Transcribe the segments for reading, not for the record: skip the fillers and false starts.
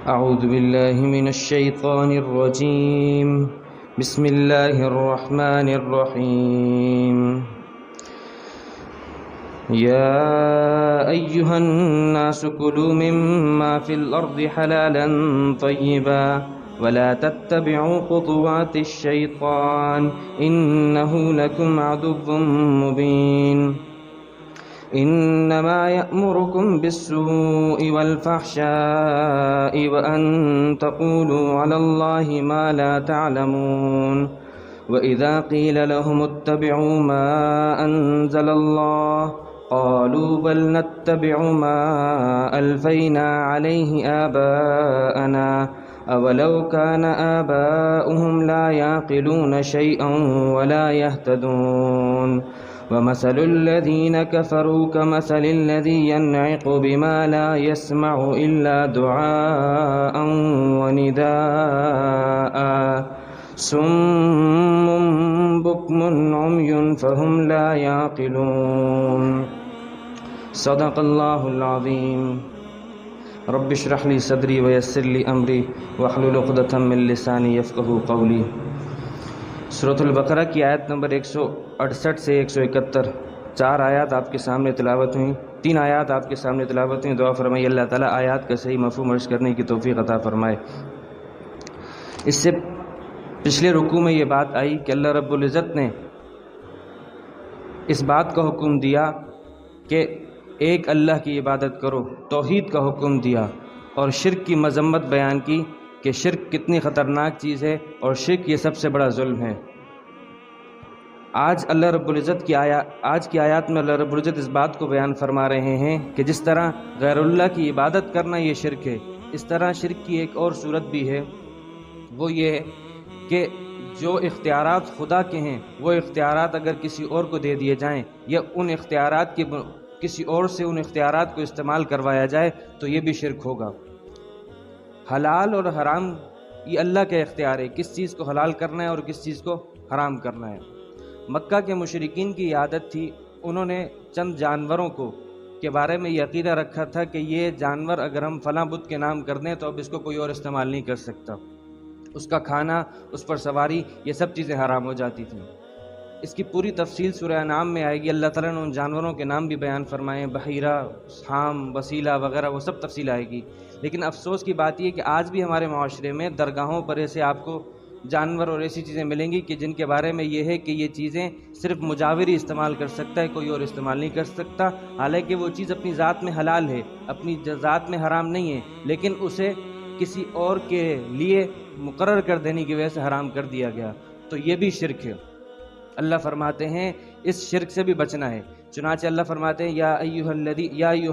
أعوذ بالله من الشيطان الرجيم. بسم الله الرحمن الرحيم. يا أيها الناس كلوا مما في الأرض حلالا طيبا ولا تتبعوا خطوات الشيطان إنه لكم عدو مبين. إنما يأمركم بالسوء والفحشاء وأن تقولوا على الله ما لا تعلمون. وإذا قيل لهم اتبعوا ما أنزل الله قالوا بل نتبع ما ألفينا عليه آباءنا أولو كان آباؤهم لا يعقلون شيئا ولا يهتدون. ومثل الذين كفروا كمثل الذي ينعق بما لا يسمع إلا دعاء ونداء صم بكم عمي فهم لا يعقلون. صدق الله العظيم. رب اشرح لي صدري ويسر لي أمري واحلل عقدة من لساني يفقهوا قولي. سورۃ البقرہ کی آیت نمبر 168 سے 171 4 آیات آپ کے سامنے تلاوت ہوئیں. 3 آیات آپ کے سامنے تلاوت ہوئیں. دعا فرمائیے اللہ تعالیٰ آیات کا صحیح مفہوم عرض کرنے کی توفیق عطا فرمائے. اس سے پچھلے رکوع میں یہ بات آئی کہ اللہ رب العزت نے اس بات کا حکم دیا کہ ایک اللہ کی عبادت کرو، توحید کا حکم دیا، اور شرک کی مذمت بیان کی کہ شرک کتنی خطرناک چیز ہے اور شرک یہ سب سے بڑا ظلم ہے. آج کی آیات میں اللہ رب العزت اس بات کو بیان فرما رہے ہیں کہ جس طرح غیر اللہ کی عبادت کرنا یہ شرک ہے، اس طرح شرک کی ایک اور صورت بھی ہے. وہ یہ ہے کہ جو اختیارات خدا کے ہیں وہ اختیارات اگر کسی اور کو دے دیے جائیں یا ان اختیارات کی کسی اور سے ان اختیارات کو استعمال کروایا جائے تو یہ بھی شرک ہوگا. حلال اور حرام یہ اللہ کا اختیار ہے، کس چیز کو حلال کرنا ہے اور کس چیز کو حرام کرنا ہے. مکہ کے مشرکین کی عادت تھی، انہوں نے چند جانوروں کے بارے میں یہ عقیدہ رکھا تھا کہ یہ جانور اگر ہم فلاں بت کے نام کر دیں تو اب اس کو کوئی اور استعمال نہیں کر سکتا، اس کا کھانا، اس پر سواری، یہ سب چیزیں حرام ہو جاتی تھیں. اس کی پوری تفصیل سورہ انعام میں آئے گی. اللہ تعالیٰ نے ان جانوروں کے نام بھی بیان فرمائے، بحیرہ، حام، وسیلہ وغیرہ، وہ سب تفصیل آئے گی. لیکن افسوس کی بات یہ کہ آج بھی ہمارے معاشرے میں درگاہوں پر ایسے آپ کو جانور اور ایسی چیزیں ملیں گی کہ جن کے بارے میں یہ ہے کہ یہ چیزیں صرف مجاور ہی استعمال کر سکتا ہے، کوئی اور استعمال نہیں کر سکتا. حالانکہ وہ چیز اپنی ذات میں حلال ہے، اپنی ذات میں حرام نہیں ہے، لیکن اسے کسی اور کے لیے مقرر کر دینے کی وجہ سے حرام کر دیا گیا، تو یہ بھی شرک ہے. اللہ فرماتے ہیں اس شرک سے بھی بچنا ہے. چنانچہ اللہ فرماتے ہیں یا ایھا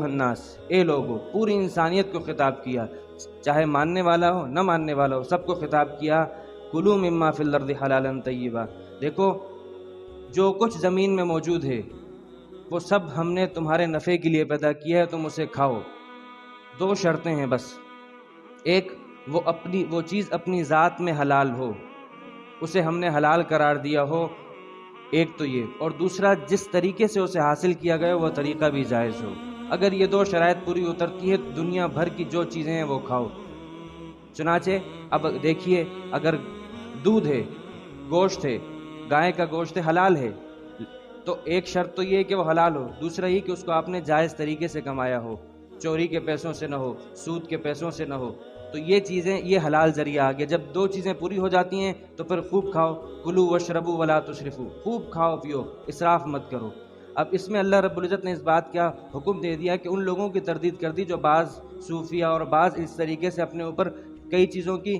الناس، اے لوگو، پوری انسانیت کو خطاب کیا، چاہے ماننے والا ہو نہ ماننے والا ہو، سب کو خطاب کیا. کلوا مما فی الارض حلالا طیبا، دیکھو جو کچھ زمین میں موجود ہے وہ سب ہم نے تمہارے نفع کے لیے پیدا کیا ہے، تم اسے کھاؤ. 2 شرطیں ہیں بس. ایک وہ چیز اپنی ذات میں حلال ہو، اسے ہم نے حلال قرار دیا ہو، ایک تو یہ، اور دوسرا جس طریقے سے اسے حاصل کیا گیا وہ طریقہ بھی جائز ہو. اگر یہ 2 شرائط پوری اترتی ہے دنیا بھر کی جو چیزیں ہیں وہ کھاؤ. چنانچہ اب دیکھیے، اگر دودھ ہے، گوشت ہے، گائے کا گوشت ہے، حلال ہے، تو ایک شرط تو یہ ہے کہ وہ حلال ہو، دوسرا یہ کہ اس کو آپ نے جائز طریقے سے کمایا ہو، چوری کے پیسوں سے نہ ہو، سود کے پیسوں سے نہ ہو. تو یہ چیزیں، یہ حلال ذریعہ آ گیا. جب 2 چیزیں پوری ہو جاتی ہیں تو پھر خوب کھاؤ. کلوا واشربوا ولا تسرفوا، خوب کھاؤ پیو، اسراف مت کرو. اب اس میں اللہ رب العزت نے اس بات کا حکم دے دیا کہ ان لوگوں کی تردید کر دی جو بعض صوفیہ اور بعض اس طریقے سے اپنے اوپر کئی چیزوں کی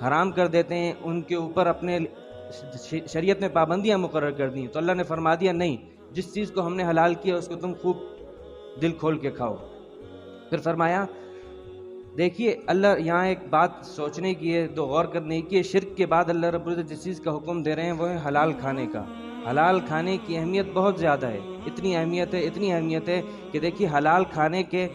حرام کر دیتے ہیں، ان کے اوپر اپنے شریعت میں پابندیاں مقرر کر دیں. تو اللہ نے فرما دیا نہیں، جس چیز کو ہم نے حلال کیا اس کو تم خوب دل کھول کے کھاؤ. پھر فرمایا، دیکھیے اللہ یہاں ایک بات سوچنے کی ہے، دو غور کرنے کی ہے. شرک کے بعد اللہ رب العزت جس چیز کا حکم دے رہے ہیں وہ ہے حلال کھانے کا. حلال کھانے کی اہمیت بہت زیادہ ہے، اتنی اہمیت ہے کہ دیکھیے حلال کھانے کے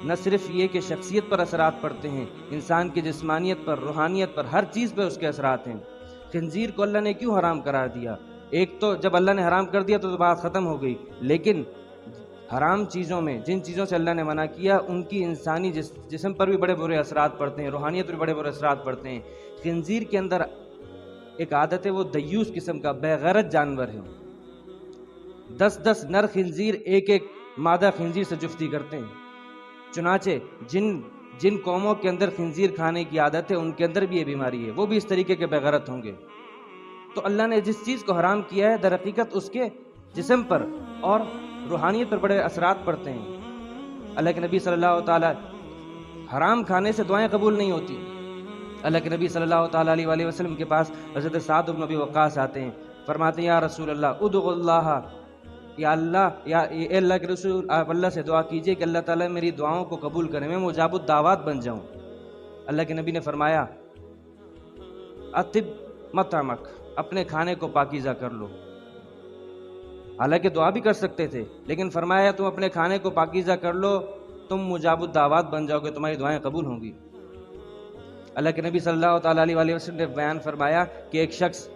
نہ صرف یہ کہ شخصیت پر اثرات پڑتے ہیں، انسان کی جسمانیت پر، روحانیت پر، ہر چیز پہ اس کے اثرات ہیں. خنزیر کو اللہ نے کیوں حرام قرار دیا؟ ایک تو جب اللہ نے حرام کر دیا تو بات ختم ہو گئی، لیکن حرام چیزوں میں جن چیزوں سے اللہ نے منع کیا ان کی انسانی جسم پر بھی بڑے برے اثرات پڑتے ہیں، روحانیت پر بھی بڑے برے اثرات پڑتے ہیں۔ خنزیر کے اندر ایک عادت ہے، وہ دیوس قسم کا بے غیرت جانور ہے۔ 10 نر خنزیر ایک مادہ خنزیر سے جفتی کرتے ہیں۔ چنانچہ جن قوموں کے اندر خنزیر کھانے کی عادت ہے ان کے اندر بھی یہ بیماری ہے، وہ بھی اس طریقے کے بے غیرت ہوں گے۔ تو اللہ نے جس چیز کو حرام کیا ہے در حقیقت اس کے جسم پر اور روحانیت پر بڑے اثرات پڑتے ہیں۔ اللہ کے نبی صلی اللہ تعالی حرام کھانے سے دعائیں قبول نہیں ہوتی۔ اللہ کے نبی صلی اللہ تعالی علیہ وآلہ وسلم کے پاس حضرت سعد بن ابی وقاص آتے ہیں، فرماتے ہیں یا رسول اللہ ادعو اللہ، یا اے اللہ کے رسول آپ اللہ سے دعا کیجئے کہ اللہ تعالیٰ میری دعاؤں کو قبول کرے، میں مجاب الدعوات بن جاؤں۔ اللہ کے نبی نے فرمایا اطب مطعمک، اپنے کھانے کو پاکیزہ کر لو۔ حالانکہ دعا بھی کر سکتے تھے لیکن فرمایا تم اپنے کھانے کو پاکیزہ کر لو، تم مجاب الدعوات بن جاؤ گے، تمہاری دعائیں قبول ہوں گی۔ اللہ کے نبی صلی اللہ تعالیٰ علیہ وآلہ وسلم نے بیان فرمایا کہ ایک شخص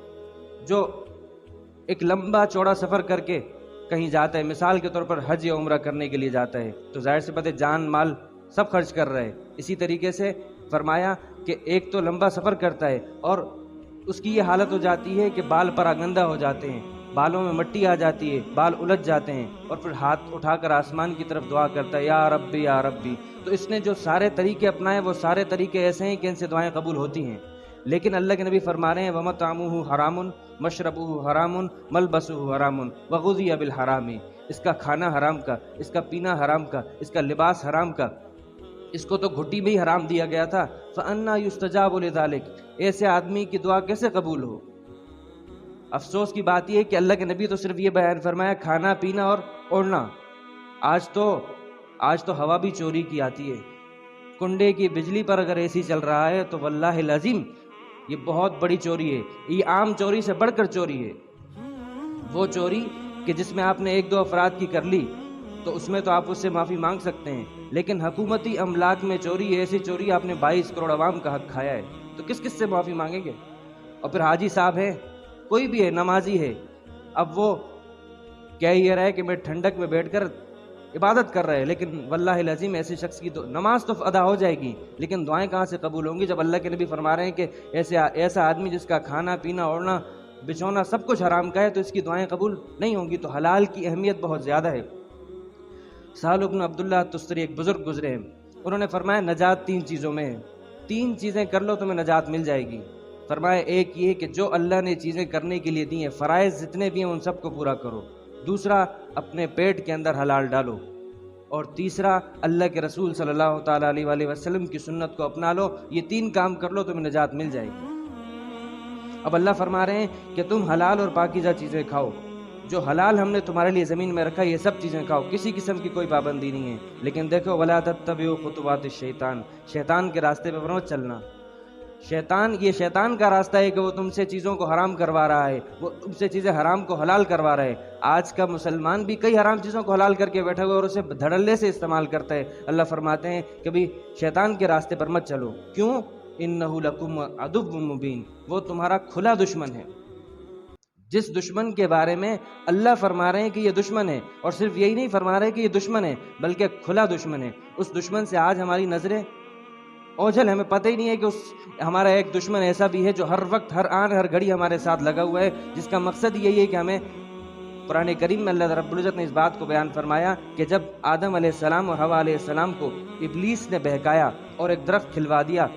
جو ایک لمبا چوڑا سفر کر کے کہیں جاتا ہے، مثال کے طور پر حج یا عمرہ کرنے کے لیے جاتا ہے، تو ظاہر سی بات ہے جان مال سب خرچ کر رہا ہے۔ اسی طریقے سے فرمایا کہ ایک تو لمبا سفر کرتا ہے اور اس کی یہ حالت ہو جاتی ہے کہ بال پراگندہ ہو جاتے ہیں، بالوں میں مٹی آ جاتی ہے، بال الجھ جاتے ہیں، اور پھر ہاتھ اٹھا کر آسمان کی طرف دعا کرتا ہے یا ربی یا ربی۔ تو اس نے جو سارے طریقے اپنائے وہ سارے طریقے ایسے ہیں کہ ان سے دعائیں قبول ہوتی ہیں، لیکن اللہ کے نبی فرما رہے ہیں وَمَطْعَمُهُ حَرَامٌ مَشْرَبُهُ حَرَامٌ مَلْبَسُهُ حَرَامٌ وَغُذِيَ بِالْحَرَامِ، اس کا کھانا حرام کا، اس کا پینا حرام کا، اس کا لباس حرام کا، اس کو تو گھٹی میں ہی حرام دیا گیا تھا۔ فَأَنَّا يُسْتَجَابُ لِذَلِكَ، ایسے آدمی کی دعا کیسے قبول ہو؟ افسوس کی بات یہ ہے کہ اللہ کے نبی تو صرف یہ بیان فرمایا کھانا پینا اور اوڑھنا، آج تو ہوا بھی چوری کی آتی ہے۔ کنڈے کی بجلی پر اگر اے سی چل رہا ہے تو واللہ العظیم یہ بہت بڑی چوری ہے، یہ عام چوری سے بڑھ کر چوری ہے۔ وہ چوری کہ جس میں آپ نے 1-2 افراد کی کر لی تو اس میں تو آپ اس سے معافی مانگ سکتے ہیں، لیکن حکومتی املاک میں چوری، ایسی چوری آپ نے 22 کروڑ عوام کا حق کھایا ہے، تو کس سے معافی مانگیں گے؟ اور پھر حاجی صاحب ہے، کوئی بھی ہے، نمازی ہے، اب وہ کہہ یہ رہا ہے کہ میں ٹھنڈک میں بیٹھ کر عبادت کر رہے ہیں، لیکن واللہ العظیم ایسے شخص کی تو نماز تو ادا ہو جائے گی لیکن دعائیں کہاں سے قبول ہوں گی جب اللہ کے نبی فرما رہے ہیں کہ ایسا آدمی جس کا کھانا پینا اوڑھنا بچھونا سب کچھ حرام کا ہے تو اس کی دعائیں قبول نہیں ہوں گی۔ تو حلال کی اہمیت بہت زیادہ ہے۔ سہل بن عبداللہ تستری ایک بزرگ گزرے ہیں، انہوں نے فرمایا نجات 3 چیزوں میں ہے، 3 چیزیں کر لو تمہیں نجات مل جائے گی۔ فرمایا ایک یہ کہ جو اللہ نے چیزیں کرنے کے لیے دی ہیں، فرائض جتنے بھی ہیں ان سب کو پورا کرو۔ دوسرا اپنے پیٹ کے اندر حلال ڈالو، اور تیسرا اللہ کے رسول صلی اللہ تعالیٰ علیہ وآلہ وسلم کی سنت کو اپنا لو۔ یہ 3 کام کر لو تمہیں نجات مل جائے گی۔ اب اللہ فرما رہے ہیں کہ تم حلال اور پاکیزہ چیزیں کھاؤ، جو حلال ہم نے تمہارے لیے زمین میں رکھا یہ سب چیزیں کھاؤ، کسی قسم کی کوئی پابندی نہیں ہے۔ لیکن دیکھو وَلَا تَتَّبِعُوا خُطُوَاتِ الشَّيْطَانِ، شیطان کے راستے پہ مت چلنا۔ یہ شیطان کا راستہ ہے کہ وہ تم سے چیزوں کو حرام کروا رہا ہے، وہ تم سے چیزیں حرام کو حلال کروا رہا ہے۔ آج کا مسلمان بھی کئی حرام چیزوں کو حلال کر کے بیٹھا ہوا اور اسے دھڑلے سے استعمال کرتا ہے۔ اللہ فرماتے ہیں کہ بھی شیطان کے راستے پر مت چلو، کیوں؟ اِنَّهُ لَكُمْ عَدُوٌّ مُّبِينٌ، وہ تمہارا کھلا دشمن ہے۔ جس دشمن کے بارے میں اللہ فرما رہے ہیں کہ یہ دشمن ہے، اور صرف یہی نہیں فرما رہے کہ یہ دشمن ہے بلکہ کھلا دشمن ہے، اس دشمن سے آج ہماری نظریں اوجھل، ہمیں پتہ ہی نہیں ہے کہ ہمارا ایک دشمن ایسا بھی ہے جو ہر وقت ہر آن ہر گھڑی ہمارے ساتھ لگا ہوا ہے، جس کا مقصد یہی ہے کہ ہمیں قرآن کریم میں اللہ رب العزت نے اس بات کو بیان فرمایا کہ جب آدم علیہ السلام اور حوا علیہ السلام کو ابلیس نے بہکایا اور ایک درخت کھلوا دیا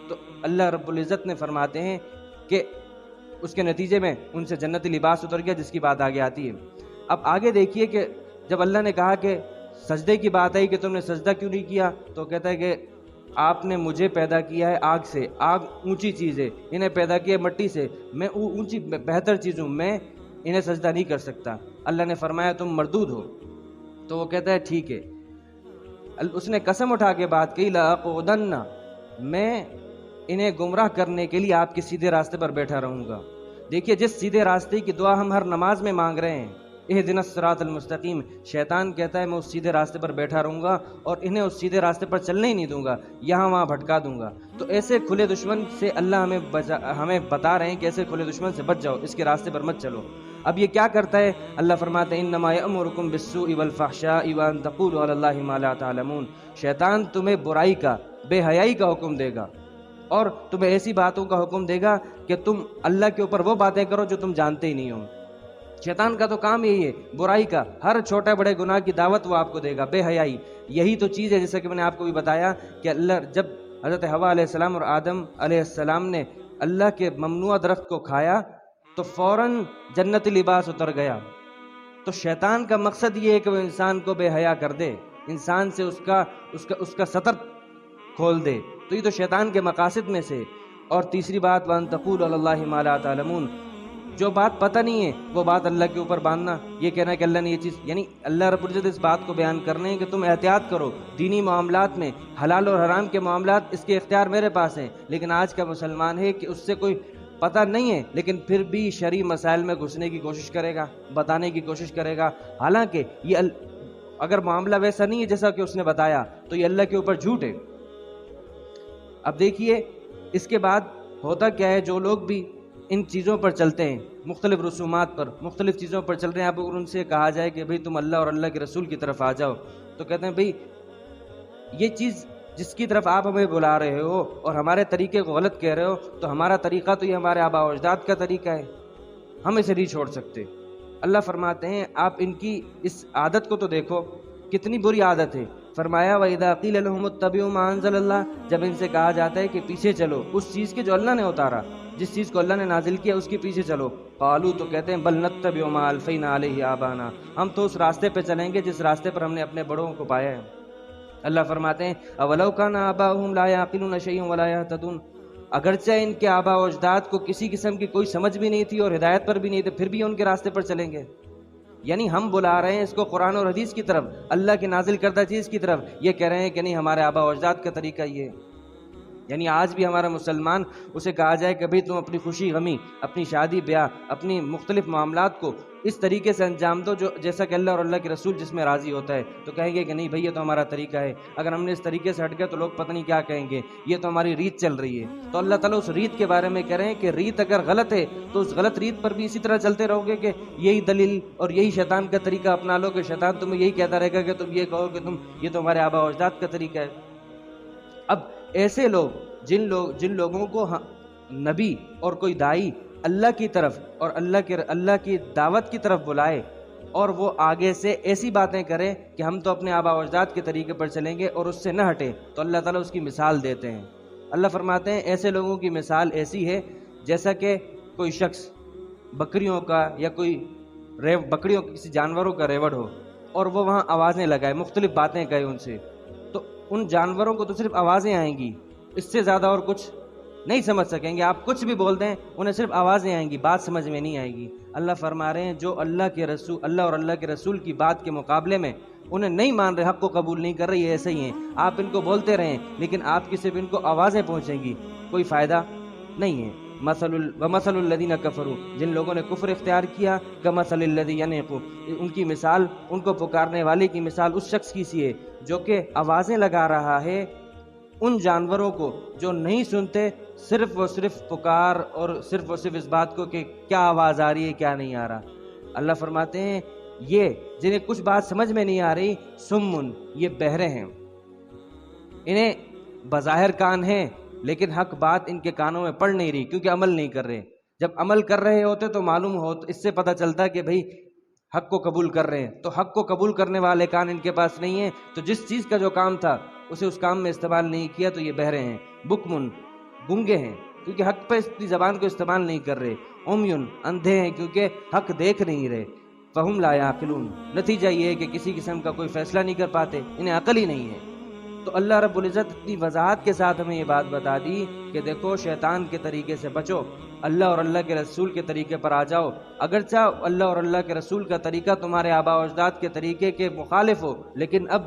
تو اللہ رب العزت نے فرماتے ہیں کہ اس کے نتیجے میں ان سے جنتی لباس اتر گیا، جس کی بات آگے آتی ہے۔ اب آگے دیکھیے کہ جب اللہ نے کہا کہ سجدے کی بات آئی کہ تم نے سجدہ کیوں نہیں کیا، تو کہتا ہے کہ آپ نے مجھے پیدا کیا ہے آگ سے، آگ اونچی چیز ہے، انہیں پیدا کیا مٹی سے، میں اونچی بہتر چیز ہوں، میں انہیں سجدہ نہیں کر سکتا۔ اللہ نے فرمایا تم مردود ہو، تو وہ کہتا ہے ٹھیک ہے۔ اس نے قسم اٹھا کے بات کہی لَأَقْعُدَنَّ، میں انہیں گمراہ کرنے کے لیے آپ کے سیدھے راستے پر بیٹھا رہوں گا۔ دیکھیے جس سیدھے راستے کی دعا ہم ہر نماز میں مانگ رہے ہیں، اہدنا الصراط المستقیم، شیطان کہتا ہے میں اس سیدھے راستے پر بیٹھا رہوں گا اور انہیں اس سیدھے راستے پر چلنے ہی نہیں دوں گا، یہاں وہاں بھٹکا دوں گا۔ تو ایسے کھلے دشمن سے اللہ ہمیں بتا رہے ہیں کہ ایسے کھلے دشمن سے بچ جاؤ، اس کے راستے پر مت چلو۔ اب یہ کیا کرتا ہے؟ اللہ فرماتے ہیں انما یأمرکم بالسوء والفحشاء وان تقولوا علی اللہ ما لا تعلمون، شیطان تمہیں برائی کا، بے حیائی کا حکم دے گا اور تمہیں ایسی باتوں کا حکم دے گا کہ تم اللہ کے اوپر وہ باتیں کرو جو تم جانتے ہی نہیں ہو۔ شیطان کا تو کام یہی ہے، برائی کا، ہر چھوٹے بڑے گناہ کی دعوت وہ آپ کو دے گا، بے حیائی۔ یہی تو چیز ہے جیسا کہ میں نے آپ کو بھی بتایا کہ اللہ جب حضرت حوا علیہ السلام اور آدم علیہ السلام نے اللہ کے ممنوع درخت کو کھایا تو فوراً جنتی لباس اتر گیا۔ تو شیطان کا مقصد یہ ہے کہ وہ انسان کو بے حیا کر دے، انسان سے اس کا سطر کھول دے، تو یہ تو شیطان کے مقاصد میں سے۔ اور تیسری بات وَأَن تَقُولُوا عَلَى اللَّهِ مَا لَا تَعْلَمُونَ، جو بات پتہ نہیں ہے وہ بات اللہ کے اوپر باندھنا، یہ کہنا کہ اللہ نے یہ چیز، یعنی اللہ رب العزت اس بات کو بیان کرنے ہیں کہ تم احتیاط کرو دینی معاملات میں، حلال اور حرام کے معاملات اس کے اختیار میرے پاس ہیں۔ لیکن آج کا مسلمان ہے کہ اس سے کوئی پتہ نہیں ہے لیکن پھر بھی شرعی مسائل میں گھسنے کی کوشش کرے گا، بتانے کی کوشش کرے گا، حالانکہ یہ اگر معاملہ ویسا نہیں ہے جیسا کہ اس نے بتایا تو یہ اللہ کے اوپر جھوٹ ہے۔ اب دیکھیے اس کے بعد ہوتا کیا ہے، جو لوگ بھی ان چیزوں پر چلتے ہیں، مختلف رسومات پر، مختلف چیزوں پر چل رہے ہیں، اب اگر ان سے کہا جائے کہ بھئی تم اللہ اور اللہ کے رسول کی طرف آ جاؤ تو کہتے ہیں بھئی یہ چیز جس کی طرف آپ ہمیں بلا رہے ہو اور ہمارے طریقے کو غلط کہہ رہے ہو تو ہمارا طریقہ تو یہ ہمارے آباء و اجداد کا طریقہ ہے، ہم اسے نہیں چھوڑ سکتے۔ اللہ فرماتے ہیں آپ ان کی اس عادت کو تو دیکھو کتنی بری عادت ہے۔ فرمایا وَإِذَا قِيلَ لَهُمُ اتَّبِعُوا مَا أَنزَلَ اللَّهُ، جب ان سے کہا جاتا ہے کہ پیچھے چلو اس چیز کے جو اللہ نے اتارا، جس چیز کو اللہ نے نازل کیا اس کے پیچھے چلو، قالوا تو کہتے ہیں بل نتبع ما الفینا علیہ آبانا، ہم تو اس راستے پہ چلیں گے جس راستے پر ہم نے اپنے بڑوں کو پایا ہے۔ اللہ فرماتے ہیں اولو کان آباؤہم لا یعقلون شیئا ولا یہتدون، اگرچہ ان کے آباء و اجداد کو کسی قسم کی کوئی سمجھ بھی نہیں تھی اور ہدایت پر بھی نہیں تھے، پھر بھی ان کے راستے پر چلیں گے۔ یعنی ہم بلا رہے ہیں اس کو قرآن اور حدیث کی طرف، اللہ کی نازل کردہ چیز کی طرف، یہ کہہ رہے ہیں کہ نہیں ہمارے آباء و اجداد کا طریقہ یہ ہے۔ یعنی آج بھی ہمارا مسلمان اسے کہا جائے کہ بھئی تم اپنی خوشی غمی، اپنی شادی بیاہ، اپنی مختلف معاملات کو اس طریقے سے انجام دو جو جیسا کہ اللہ اور اللہ کے رسول جس میں راضی ہوتا ہے، تو کہیں گے کہ نہیں بھئی یہ تو ہمارا طریقہ ہے، اگر ہم نے اس طریقے سے ہٹ گیا تو لوگ پتہ نہیں کیا کہیں گے، یہ تو ہماری ریت چل رہی ہے۔ تو اللہ تعالیٰ اس ریت کے بارے میں کہہ رہے ہیں کہ ریت اگر غلط ہے تو اس غلط ریت پر بھی اسی طرح چلتے رہو گے کہ یہی دلیل اور یہی شیطان کا طریقہ اپنا لو کہ شیطان تمہیں یہی کہتا رہے گا کہ تم یہ کہو کہ یہ تو ہمارے آباء و اجداد کا طریقہ ہے۔ اب ایسے لوگ جن لوگوں کو نبی اور کوئی دائی اللہ کی طرف اور اللہ کی دعوت کی طرف بلائے اور وہ آگے سے ایسی باتیں کرے کہ ہم تو اپنے آباء و اجداد کے طریقے پر چلیں گے اور اس سے نہ ہٹے، تو اللہ تعالیٰ اس کی مثال دیتے ہیں۔ اللہ فرماتے ہیں ایسے لوگوں کی مثال ایسی ہے جیسا کہ کوئی شخص بکریوں کا یا کوئی بکریوں کسی جانوروں کا ریوڑ ہو اور وہ وہاں آوازیں لگائے، مختلف باتیں کہے ان سے، تو ان جانوروں کو تو صرف آوازیں آئیں گی، اس سے زیادہ اور کچھ نہیں سمجھ سکیں گے۔ آپ کچھ بھی بول دیں انہیں صرف آوازیں آئیں گی، بات سمجھ میں نہیں آئے گی۔ اللہ فرما رہے ہیں جو اللہ اور اللہ کے رسول کی بات کے مقابلے میں انہیں نہیں مان رہے، حق کو قبول نہیں کر رہے، یہ ایسے ہی ہیں۔ آپ ان کو بولتے رہیں لیکن آپ کی صرف ان کو آوازیں پہنچیں گی، کوئی فائدہ نہیں ہے۔ وَمَثَلُ الَّذِينَ كَفَرُوا، جن لوگوں نے کفر اختیار کیا، كَمَثَلِ الَّذِي يَنِعُ، ان کی مثال، ان کو پکارنے والے کی مثال اس شخص کی سی ہے جو کہ آوازیں لگا رہا ہے ان جانوروں کو جو نہیں سنتے، صرف و صرف پکار اور صرف و صرف اس بات کو کہ کیا آواز آ رہی ہے کیا نہیں آ رہا۔ اللہ فرماتے ہیں یہ جنہیں کچھ بات سمجھ میں نہیں آ رہی، سمن، یہ بہرے ہیں، انہیں بظاہر کان ہیں لیکن حق بات ان کے کانوں میں پڑ نہیں رہی کیونکہ عمل نہیں کر رہے۔ جب عمل کر رہے ہوتے تو معلوم ہو، اس سے پتہ چلتا ہے کہ بھئی حق کو قبول کر رہے ہیں، تو حق کو قبول کرنے والے کان ان کے پاس نہیں ہیں، تو جس چیز کا جو کام تھا اسے اس کام میں استعمال نہیں کیا، تو یہ بہرے ہیں۔ بکمن، گونگے ہیں کیونکہ حق پہ اپنی زبان کو استعمال نہیں کر رہے۔ عمیٌ، اندھے ہیں کیونکہ حق دیکھ نہیں رہے۔ فہم لا یعقلون، نتیجہ یہ ہے کہ کسی قسم کا کوئی فیصلہ نہیں کر پاتے، انہیں عقل ہی نہیں ہے۔ تو اللہ رب العزت اتنی وضاحت کے ساتھ ہمیں یہ بات بتا دی کہ دیکھو شیطان کے طریقے سے بچو، اللہ اور اللہ کے رسول کے طریقے پر آ جاؤ۔ اگرچہ اللہ اور اللہ کے رسول کا طریقہ تمہارے آباء و اجداد کے طریقے کے مخالف ہو، لیکن اب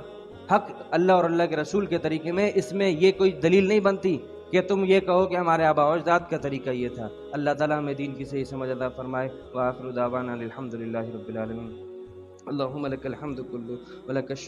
حق اللہ اور اللہ کے رسول کے طریقے میں، اس میں یہ کوئی دلیل نہیں بنتی کہ تم یہ کہو کہ ہمارے آباء و اجداد کا طریقہ یہ تھا۔ اللہ تعالیٰ ہمیں دین کی صحیح سمجھ عطا فرمائے۔ وآخر دعوانا الحمد للہ رب العالمین۔ اللہم لک الحمد کلو ولک الشکر